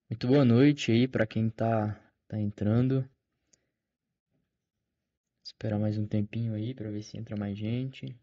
Muito boa noite aí para quem tá entrando. Esperar mais um tempinho aí para ver se entra mais gente.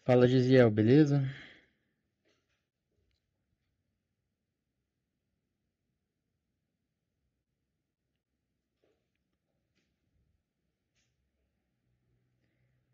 Fala, Gisiel, beleza?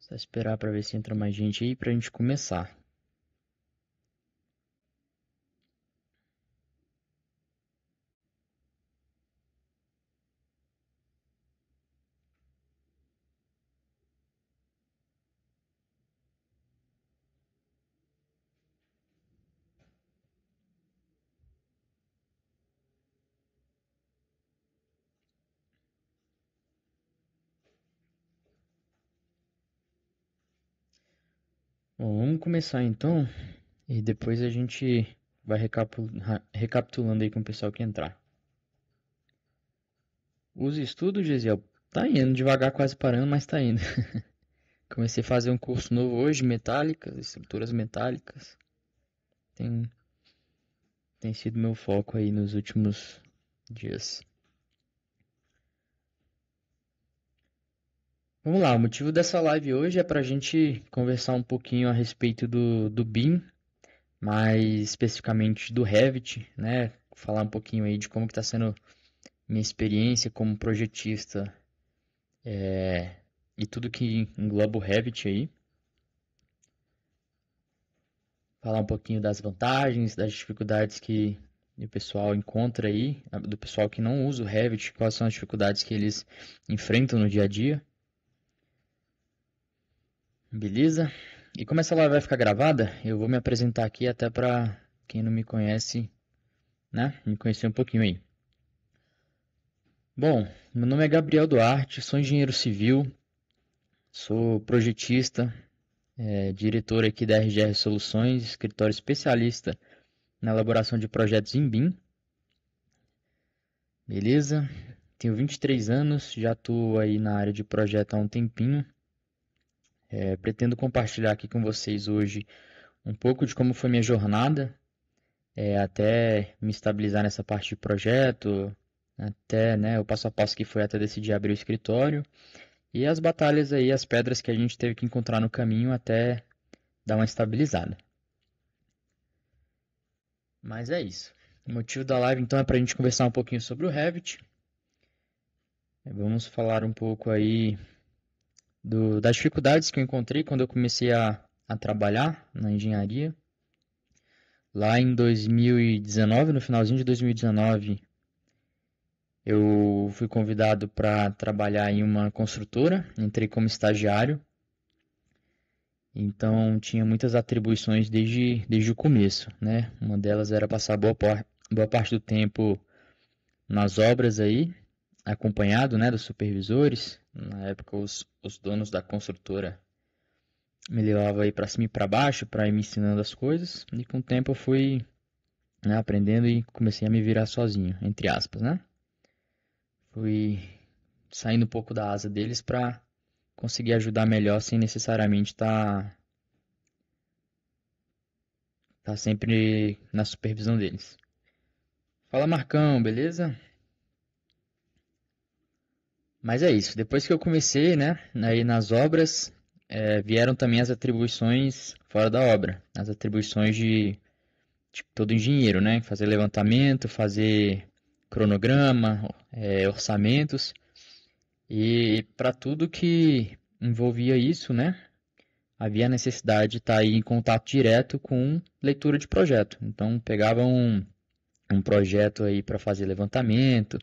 Só esperar para ver se entra mais gente aí pra gente começar. Bom, vamos começar então e depois a gente vai recapitulando aí com o pessoal que entrar. Os estudos, Gisiel, tá indo devagar, quase parando, mas tá indo. Comecei a fazer um curso novo hoje, metálicas, estruturas metálicas. Tem, tem sido meu foco aí nos últimos dias. Vamos lá, o motivo dessa live hoje é para a gente conversar um pouquinho a respeito do BIM, mais especificamente do Revit, né? Falar um pouquinho aí de como que está sendo minha experiência como projetista e tudo que engloba o Revit aí. Falar um pouquinho das vantagens, das dificuldades que o pessoal encontra aí, do pessoal que não usa o Revit, quais são as dificuldades que eles enfrentam no dia a dia. Beleza? E como essa live vai ficar gravada, eu vou me apresentar aqui até para quem não me conhece, né? Me conhecer um pouquinho aí. Bom, meu nome é Gabriel Duarte, sou engenheiro civil, sou projetista, diretor aqui da RGR Soluções, escritório especialista na elaboração de projetos em BIM. Beleza? Tenho 23 anos, já estou aí na área de projeto há um tempinho. Pretendo compartilhar aqui com vocês hoje um pouco de como foi minha jornada até me estabilizar nessa parte de projeto, até, né, o passo a passo que foi até decidir abrir o escritório e as batalhas aí, as pedras que a gente teve que encontrar no caminho até dar uma estabilizada. Mas é isso. O motivo da live então é para a gente conversar um pouquinho sobre o Revit. Vamos falar um pouco aí das dificuldades que eu encontrei quando eu comecei a trabalhar na engenharia. Lá em 2019, no finalzinho de 2019, eu fui convidado para trabalhar em uma construtora, entrei como estagiário, então tinha muitas atribuições desde o começo, né? Uma delas era passar boa parte do tempo nas obras aí, acompanhado, né, dos supervisores. Na época, os donos da construtora me levavam aí para cima e para baixo para ir me ensinando as coisas, e com o tempo eu fui, né, aprendendo e comecei a me virar sozinho, entre aspas, né? Fui saindo um pouco da asa deles para conseguir ajudar melhor sem necessariamente tá sempre na supervisão deles. Fala, Marcão, beleza? Mas é isso. Depois que eu comecei, né, aí nas obras, vieram também as atribuições fora da obra, as atribuições de tipo, todo engenheiro, né, fazer levantamento, fazer cronograma, orçamentos e para tudo que envolvia isso, né, havia a necessidade de estar aí em contato direto com leitura de projeto. Então, pegava um projeto aí para fazer levantamento,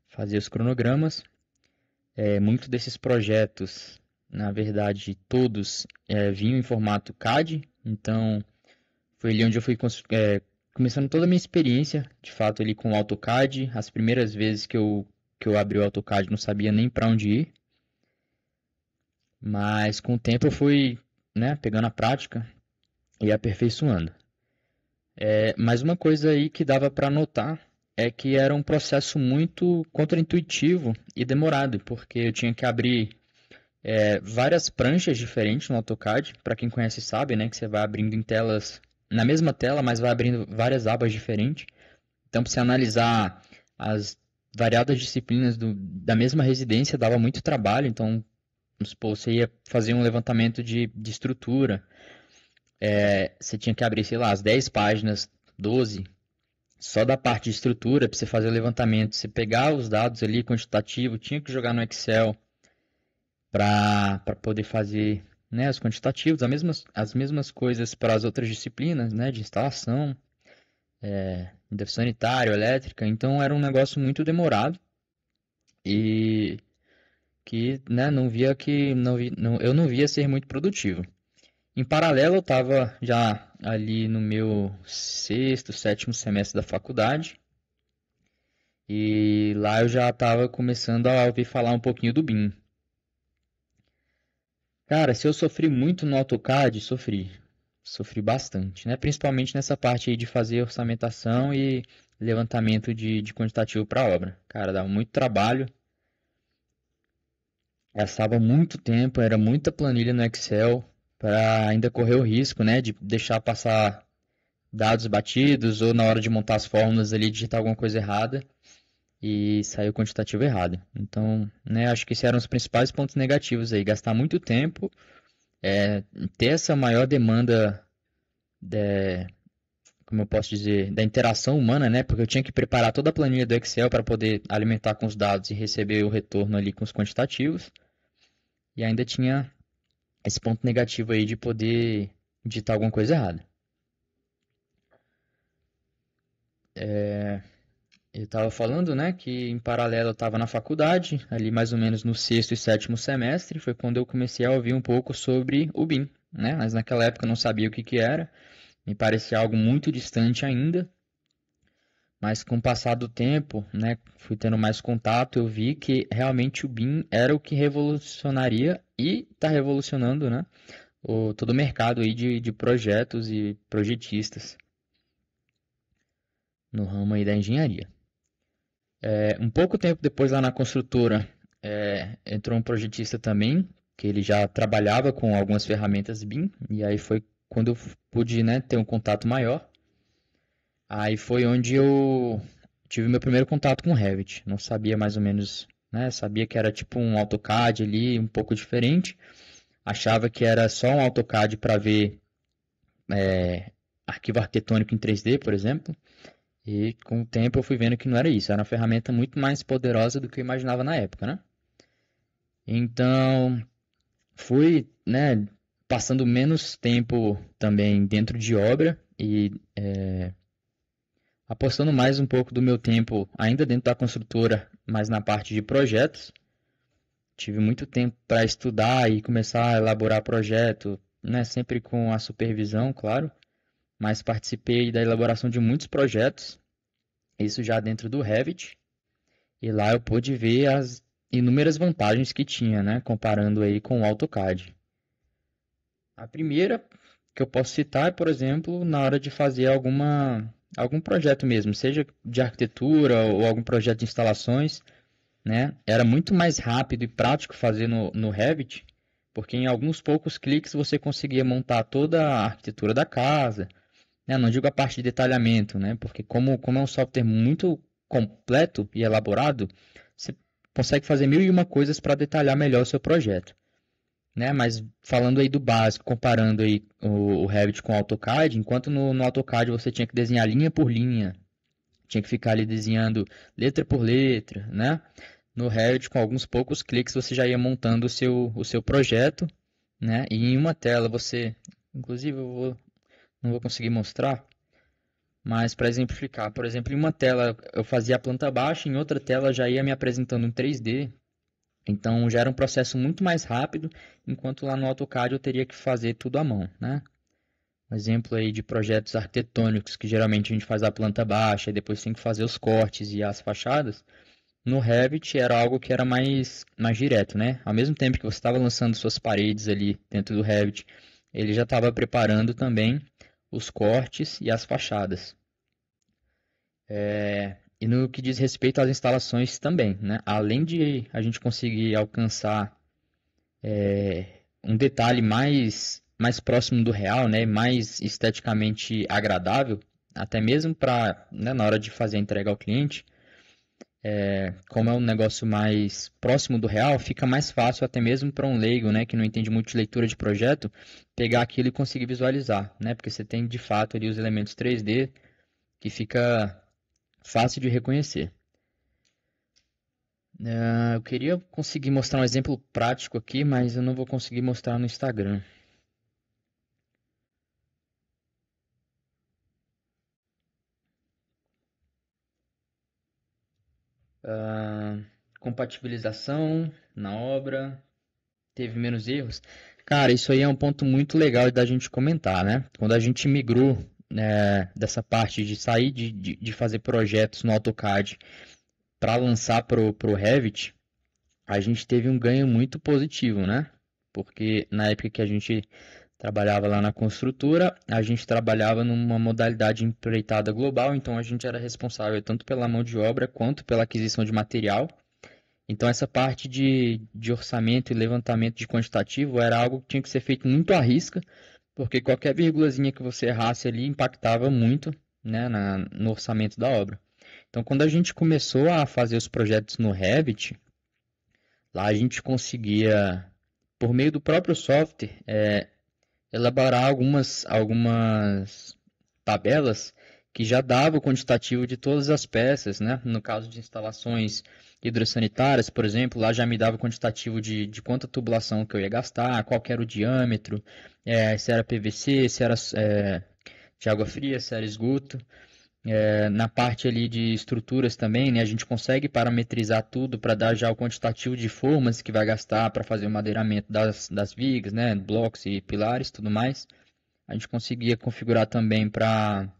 fazer os cronogramas. Muitos desses projetos, na verdade, todos vinham em formato CAD. Então, foi ali onde eu fui começando toda a minha experiência, de fato, ali com o AutoCAD. As primeiras vezes que eu abri o AutoCAD, não sabia nem para onde ir. Mas com o tempo eu fui, né, pegando a prática e aperfeiçoando. Mas uma coisa aí que dava para notar é que era um processo muito contraintuitivo e demorado, porque eu tinha que abrir várias pranchas diferentes no AutoCAD. Para quem conhece sabe, né, que você vai abrindo em telas, na mesma tela, mas vai abrindo várias abas diferentes. Então, para você analisar as variadas disciplinas da mesma residência, dava muito trabalho. Então, vamos supor, você ia fazer um levantamento de estrutura, você tinha que abrir, sei lá, as 10 páginas, 12, só da parte de estrutura, para você fazer o levantamento. Você pegar os dados ali, quantitativo, tinha que jogar no Excel para poder fazer, né, os quantitativos, as mesmas coisas para as outras disciplinas, né, de instalação, defesa sanitária, elétrica. Então era um negócio muito demorado e que, né, eu não via ser muito produtivo. Em paralelo, eu estava já ali no meu sexto, sétimo semestre da faculdade e lá eu já estava começando a ouvir falar um pouquinho do BIM. Cara, se eu sofri muito no AutoCAD, sofri. Sofri bastante, né? Principalmente nessa parte aí de fazer orçamentação e levantamento de quantitativo para obra. Cara, dava muito trabalho, gastava muito tempo, era muita planilha no Excel para ainda correr o risco, né, de deixar passar dados batidos ou na hora de montar as fórmulas ali digitar alguma coisa errada e sair o quantitativo errado. Então, né, acho que esses eram os principais pontos negativos aí, gastar muito tempo, é, ter essa maior demanda, como eu posso dizer, da interação humana, né? Porque eu tinha que preparar toda a planilha do Excel para poder alimentar com os dados e receber o retorno ali com os quantitativos. E ainda tinha esse ponto negativo aí de poder digitar alguma coisa errada. Eu estava falando, né, que em paralelo eu estava na faculdade, ali mais ou menos no sexto e sétimo semestre, foi quando eu comecei a ouvir um pouco sobre o BIM, né? Mas naquela época eu não sabia o que que era, me parecia algo muito distante ainda. Mas com o passar do tempo, né, fui tendo mais contato, eu vi que realmente o BIM era o que revolucionaria e está revolucionando, né, todo o mercado aí de projetos e projetistas no ramo aí da engenharia. Um pouco tempo depois lá na construtora, entrou um projetista também, que ele já trabalhava com algumas ferramentas BIM, e aí foi quando eu pude, né, ter um contato maior. Aí foi onde eu tive meu primeiro contato com o Revit. Não sabia mais ou menos, né? Sabia que era tipo um AutoCAD ali, um pouco diferente. Achava que era só um AutoCAD para ver arquivo arquitetônico em 3D, por exemplo. E com o tempo eu fui vendo que não era isso. Era uma ferramenta muito mais poderosa do que eu imaginava na época, né? Então, fui, né, passando menos tempo também dentro de obra e apostando mais um pouco do meu tempo ainda dentro da construtora, mas na parte de projetos. Tive muito tempo para estudar e começar a elaborar projeto, né? Sempre com a supervisão, claro, mas participei da elaboração de muitos projetos, isso já dentro do Revit, e lá eu pude ver as inúmeras vantagens que tinha, né? Comparando aí com o AutoCAD. A primeira que eu posso citar é, por exemplo, na hora de fazer algum projeto mesmo, seja de arquitetura ou algum projeto de instalações, né? Era muito mais rápido e prático fazer no Revit, porque em alguns poucos cliques você conseguia montar toda a arquitetura da casa, né? Não digo a parte de detalhamento, né? Porque como é um software muito completo e elaborado, você consegue fazer mil e uma coisas para detalhar melhor o seu projeto, né? Mas falando aí do básico, comparando aí o Revit com o AutoCAD, enquanto no AutoCAD você tinha que desenhar linha por linha, tinha que ficar ali desenhando letra por letra, né? No Revit, com alguns poucos cliques, você já ia montando o seu projeto, né? E em uma tela você, inclusive não vou conseguir mostrar, mas para exemplificar, por exemplo, em uma tela eu fazia a planta baixa, em outra tela já ia me apresentando em 3D, então já era um processo muito mais rápido, enquanto lá no AutoCAD eu teria que fazer tudo à mão, né? Um exemplo aí de projetos arquitetônicos, que geralmente a gente faz a planta baixa e depois tem que fazer os cortes e as fachadas. No Revit era algo que era mais direto, né? Ao mesmo tempo que você estava lançando suas paredes ali dentro do Revit, ele já estava preparando também os cortes e as fachadas. E no que diz respeito às instalações também, né? Além de a gente conseguir alcançar um detalhe mais próximo do real, né, mais esteticamente agradável, até mesmo para, né, na hora de fazer a entrega ao cliente, como é um negócio mais próximo do real, fica mais fácil até mesmo para um leigo, né, que não entende muito de leitura de projeto, pegar aquilo e conseguir visualizar, né, porque você tem de fato ali os elementos 3D que fica fácil de reconhecer. Eu queria conseguir mostrar um exemplo prático aqui, mas eu não vou conseguir mostrar no Instagram. Ah, compatibilização na obra, teve menos erros. Cara, isso aí é um ponto muito legal da gente comentar, né? Quando a gente migrou, dessa parte de sair de fazer projetos no AutoCAD para lançar pro Revit, a gente teve um ganho muito positivo, né? Porque na época que a gente trabalhava lá na construtora, a gente trabalhava numa modalidade empreitada global, então a gente era responsável tanto pela mão de obra quanto pela aquisição de material. Então essa parte de orçamento e levantamento de quantitativo era algo que tinha que ser feito muito à risca, porque qualquer vírgulazinha que você errasse ali impactava muito, né, no orçamento da obra. Então quando a gente começou a fazer os projetos no Revit, lá a gente conseguia, por meio do próprio software, elaborar algumas tabelas que já davam o quantitativo de todas as peças, né? No caso de instalações hidrossanitárias, por exemplo, lá já me dava o quantitativo de quanta tubulação que eu ia gastar, qual que era o diâmetro, se era PVC, se era de água fria, se era esgoto. Na parte ali de estruturas também, né, a gente consegue parametrizar tudo para dar já o quantitativo de formas que vai gastar para fazer o madeiramento das vigas, né, blocos e pilares e tudo mais. A gente conseguia configurar também para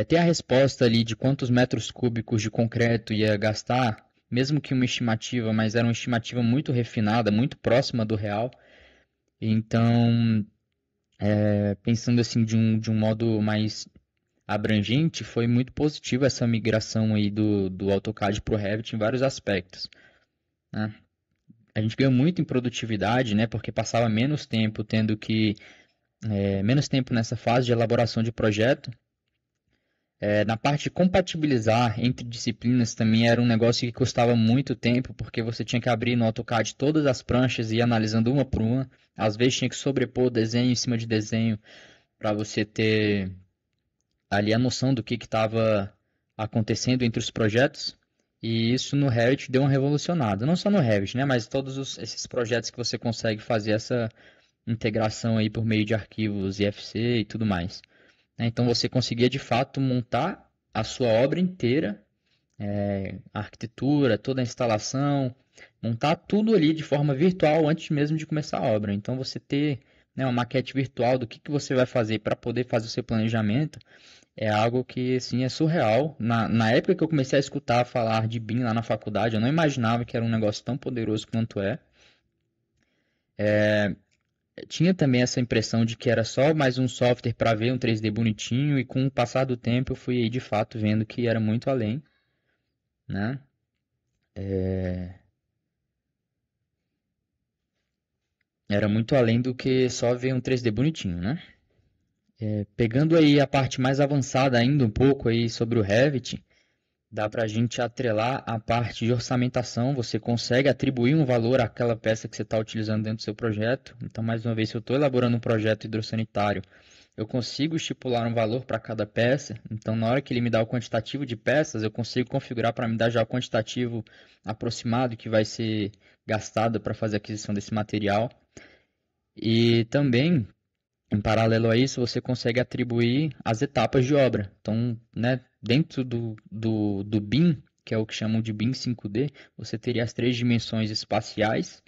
ter a resposta ali de quantos metros cúbicos de concreto ia gastar, mesmo que uma estimativa, mas era uma estimativa muito refinada, muito próxima do real. Então, pensando assim de um modo mais abrangente, foi muito positiva essa migração aí do AutoCAD para o Revit em vários aspectos, né? A gente ganhou muito em produtividade, né? Porque passava menos tempo menos tempo nessa fase de elaboração de projeto. Na parte de compatibilizar entre disciplinas também era um negócio que custava muito tempo, porque você tinha que abrir no AutoCAD todas as pranchas e ir analisando uma por uma. Às vezes tinha que sobrepor desenho em cima de desenho para você ter ali a noção do que estava acontecendo entre os projetos. E isso no Revit deu uma revolucionada. Não só no Revit, né? Mas todos esses projetos que você consegue fazer essa integração aí por meio de arquivos IFC e tudo mais. Então você conseguia de fato montar a sua obra inteira, a arquitetura, toda a instalação, montar tudo ali de forma virtual antes mesmo de começar a obra. Então você ter, né, uma maquete virtual do que você vai fazer para poder fazer o seu planejamento é algo que assim, é surreal. Na época que eu comecei a escutar falar de BIM lá na faculdade, eu não imaginava que era um negócio tão poderoso quanto é. Tinha também essa impressão de que era só mais um software para ver um 3D bonitinho, e com o passar do tempo eu fui aí de fato vendo que era muito além, né? Era muito além do que só ver um 3D bonitinho, né? Pegando aí a parte mais avançada ainda um pouco aí sobre o Revit, dá para a gente atrelar a parte de orçamentação. Você consegue atribuir um valor àquela peça que você está utilizando dentro do seu projeto. Então, mais uma vez, se eu estou elaborando um projeto hidrossanitário, eu consigo estipular um valor para cada peça. Então, na hora que ele me dá o quantitativo de peças, eu consigo configurar para me dar já o quantitativo aproximado que vai ser gastado para fazer a aquisição desse material. E também, em paralelo a isso, você consegue atribuir as etapas de obra. Então, né, dentro do BIM, que é o que chamam de BIM 5D, você teria as três dimensões espaciais,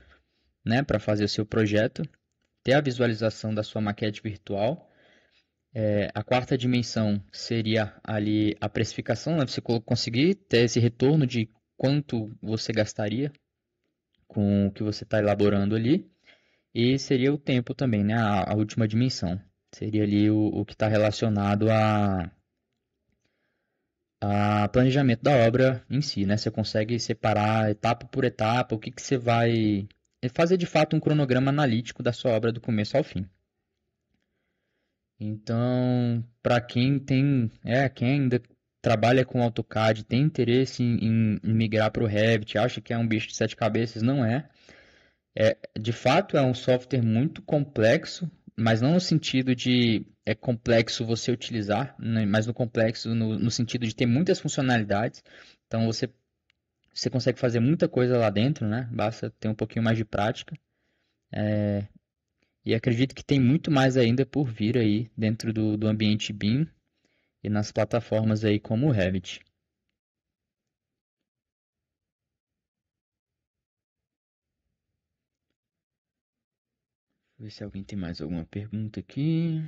né, para fazer o seu projeto, ter a visualização da sua maquete virtual. A quarta dimensão seria ali a precificação, né, você conseguir ter esse retorno de quanto você gastaria com o que você está elaborando ali. E seria o tempo também, né? A última dimensão. Seria ali o que está relacionado a planejamento da obra em si, né? Você consegue separar etapa por etapa o que você vai fazer de fato um cronograma analítico da sua obra do começo ao fim. Então, para quem ainda trabalha com AutoCAD, tem interesse em migrar para o Revit, acha que é um bicho de sete cabeças, não é. De fato, é um software muito complexo, mas não no sentido de é complexo você utilizar, né, mas no complexo no sentido de ter muitas funcionalidades. Então, você consegue fazer muita coisa lá dentro, né? Basta ter um pouquinho mais de prática. E acredito que tem muito mais ainda por vir aí dentro do ambiente BIM e nas plataformas aí como o Revit. Deixa eu ver se alguém tem mais alguma pergunta aqui.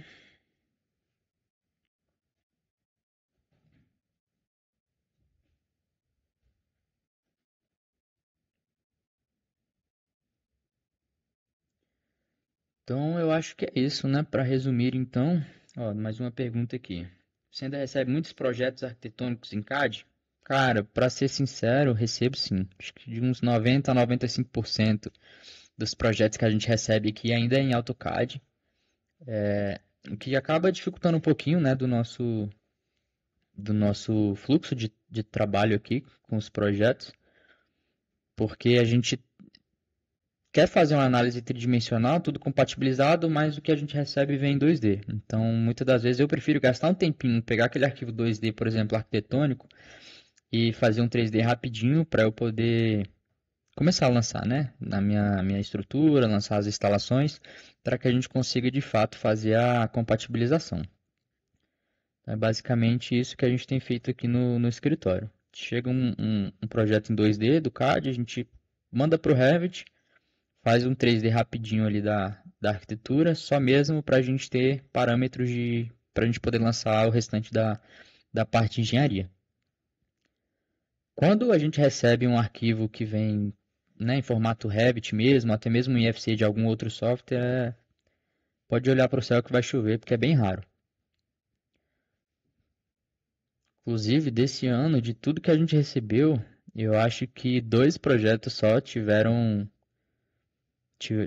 Então eu acho que é isso, né? Para resumir, então, ó, mais uma pergunta aqui. Você ainda recebe muitos projetos arquitetônicos em CAD? Cara, para ser sincero, recebo sim. Acho que de uns 90 a 95% dos projetos que a gente recebe aqui ainda é em AutoCAD, o que acaba dificultando um pouquinho, né, do nosso fluxo de trabalho aqui com os projetos, porque a gente quer fazer uma análise tridimensional, tudo compatibilizado, mas o que a gente recebe vem em 2D. Então, muitas das vezes eu prefiro gastar um tempinho, pegar aquele arquivo 2D, por exemplo, arquitetônico, e fazer um 3D rapidinho para eu poder começar a lançar, né, na minha estrutura, lançar as instalações, para que a gente consiga de fato fazer a compatibilização. É basicamente isso que a gente tem feito aqui no escritório. Chega um projeto em 2D do CAD, a gente manda para o Revit, faz um 3D rapidinho ali da arquitetura, só mesmo para a gente ter parâmetros para a gente poder lançar o restante da parte de engenharia. Quando a gente recebe um arquivo que vem, né, em formato Revit mesmo, até mesmo em IFC de algum outro software, pode olhar para o céu que vai chover, porque é bem raro. Inclusive, desse ano, de tudo que a gente recebeu, eu acho que 2 projetos só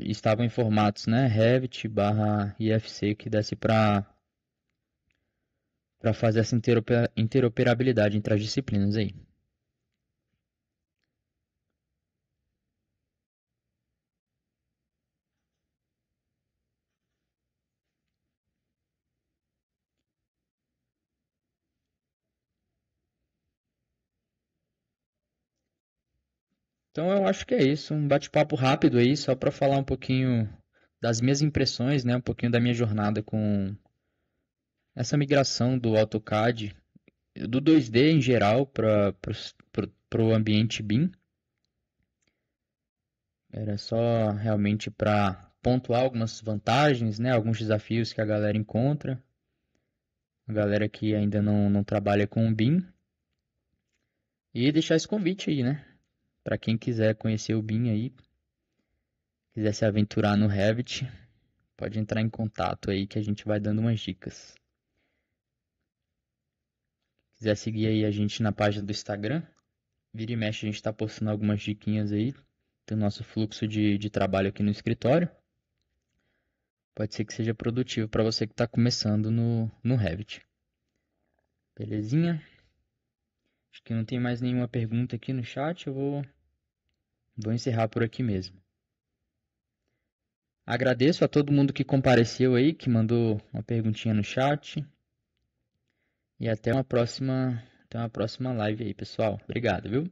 estavam em formatos, né, Revit barra IFC, que desse para fazer essa interoperabilidade entre as disciplinas aí. Então eu acho que é isso, um bate-papo rápido aí, só para falar um pouquinho das minhas impressões, né, um pouquinho da minha jornada com essa migração do AutoCAD, do 2D em geral para o ambiente BIM. Era só realmente para pontuar algumas vantagens, né, alguns desafios que a galera encontra, a galera que ainda não trabalha com o BIM, e deixar esse convite aí, né, para quem quiser conhecer o BIM aí, quiser se aventurar no Revit, pode entrar em contato aí que a gente vai dando umas dicas. Quiser seguir aí a gente na página do Instagram, vira e mexe a gente está postando algumas diquinhas aí do nosso fluxo de trabalho aqui no escritório. Pode ser que seja produtivo para você que está começando no Revit. Belezinha? Acho que não tem mais nenhuma pergunta aqui no chat, eu vou encerrar por aqui mesmo. Agradeço a todo mundo que compareceu aí, que mandou uma perguntinha no chat. E até uma próxima live aí, pessoal. Obrigado, viu?